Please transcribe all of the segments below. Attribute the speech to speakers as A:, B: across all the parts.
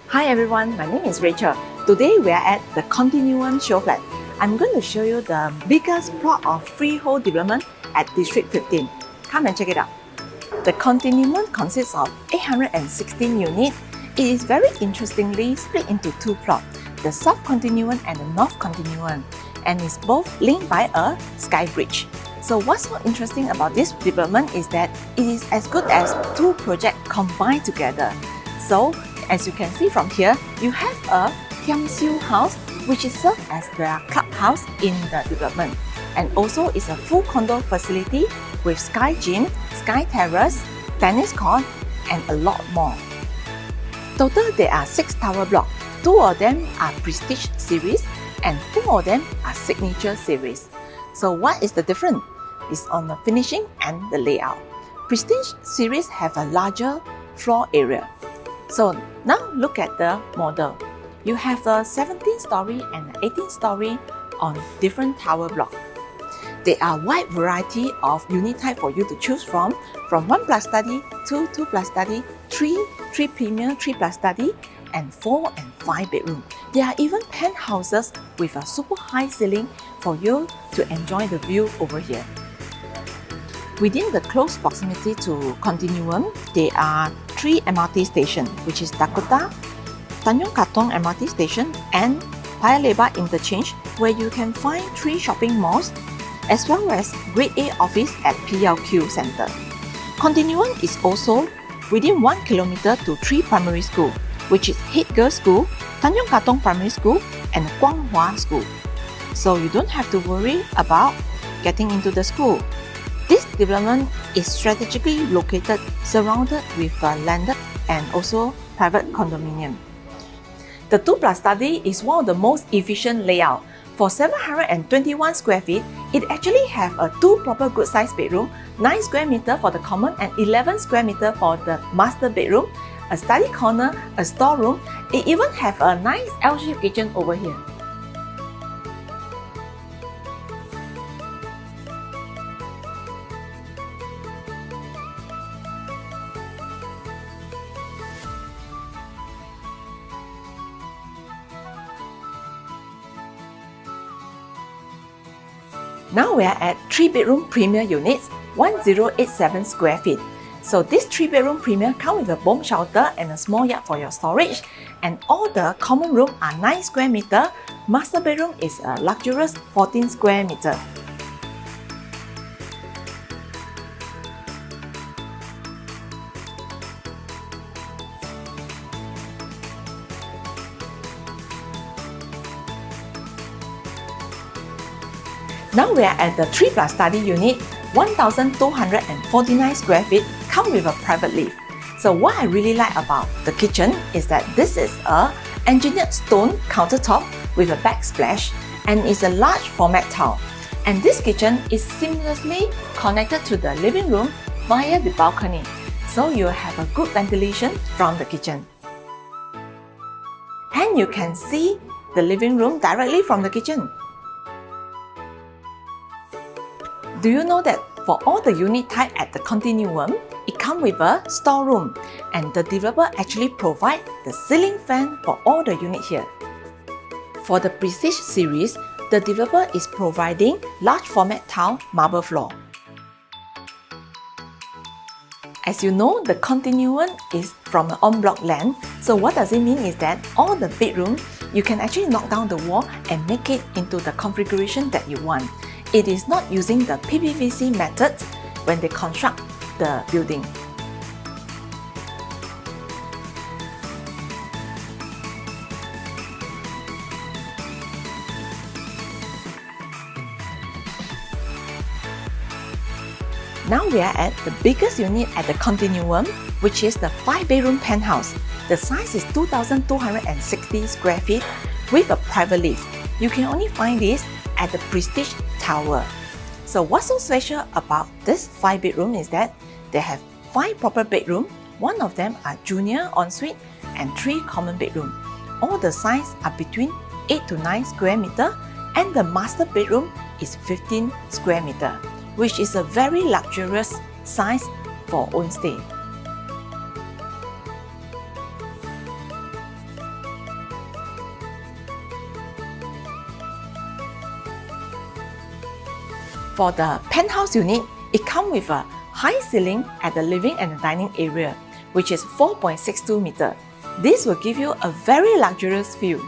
A: Hi everyone, my name is Rachel. Today we are at the Continuum show flat. I'm going to show you the biggest plot of freehold development at District 15. Come and check it out. The Continuum consists of 816 units. It is very interestingly split into two plots, the South Continuum and the North Continuum, and is both linked by a sky bridge. So what's so interesting about this development is that it is as good as two projects combined together. So as you can see from here, you have a ETONHOUSE, which is served as the clubhouse in the development, and also is a full condo facility with sky gym, sky terrace, tennis court, and a lot more. Total, there are 6 tower blocks. 2 of them are Prestige series and 4 of them are Signature series. So what is the difference? It's on the finishing and the layout. Prestige series have a larger floor area. So now look at the model. You have a 17-story and 18-story on different tower blocks. There are wide variety of unit type for you to choose from 1 plus study, 2 plus study, 3 premier, 3 plus study, and 4 and 5 bedroom. There are even penthouses with a super high ceiling for you to enjoy the view over here. Within the close proximity to Continuum, there are 3 MRT stations, which is Dakota, Tanjong Katong MRT station, and Paya Lebar interchange, where you can find 3 shopping malls, as well as Grade A office at PLQ Center. Continuum is also within 1 kilometer to 3 primary schools, which is Haig Girls School, Tanjong Katong Primary School, and Guanghua School. So you don't have to worry about getting into the school. This development is strategically located, surrounded with landed and also private condominium. The 2 plus study is one of the most efficient layout. For 721 square feet, it actually have a 2 proper good size bedroom, 9 square meter for the common and 11 square meter for the master bedroom, a study corner, a storeroom. It even have a nice L-shaped kitchen over here. Now we are at 3-bedroom premier units, 1087 square feet. So this 3-bedroom premier comes with a bomb shelter and a small yard for your storage, and all the common room are 9 square meter. Master bedroom is a luxurious 14 square meter. Now we are at the 3 plus study unit, 1249 square feet, come with a private lift. So what I really like about the kitchen is that this is a engineered stone countertop with a backsplash and is a large format tile. And this kitchen is seamlessly connected to the living room via the balcony. So you have a good ventilation from the kitchen. And you can see the living room directly from the kitchen. Do you know that for all the unit type at the Continuum, it comes with a storeroom, and the developer actually provides the ceiling fan for all the units here. For the Prestige series, the developer is providing large format tile marble floor. As you know, the Continuum is from an en-bloc land. So what does it mean is that all the bedrooms, you can actually knock down the wall and make it into the configuration that you want. It is not using the PPVC method when they construct the building. Now we are at the biggest unit at the Continuum, which is the 5-bedroom penthouse. The size is 2,260 square feet with a private lift. You can only find this at the Prestige Tower. So what's so special about this 5-bedroom is that they have 5 proper bedrooms. 1 of them are junior ensuite and 3 common bedrooms. All the sizes are between 8 to 9 square meter, and the master bedroom is 15 square meter, which is a very luxurious size for own stay. For the penthouse unit, it comes with a high ceiling at the living and the dining area, which is 4.62 meter. This will give you a very luxurious view.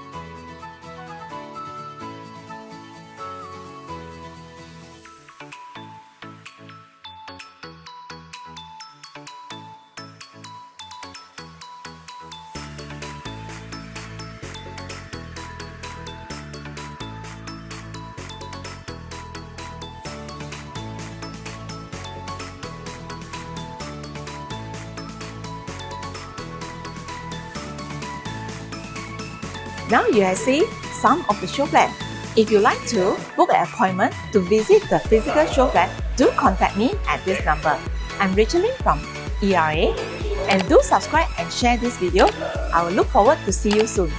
A: Now you have seen some of the show flat. If you like to book an appointment to visit the physical show flat, do contact me at this number. I'm Rachel from ERA, and do subscribe and share this video. I will look forward to see you soon.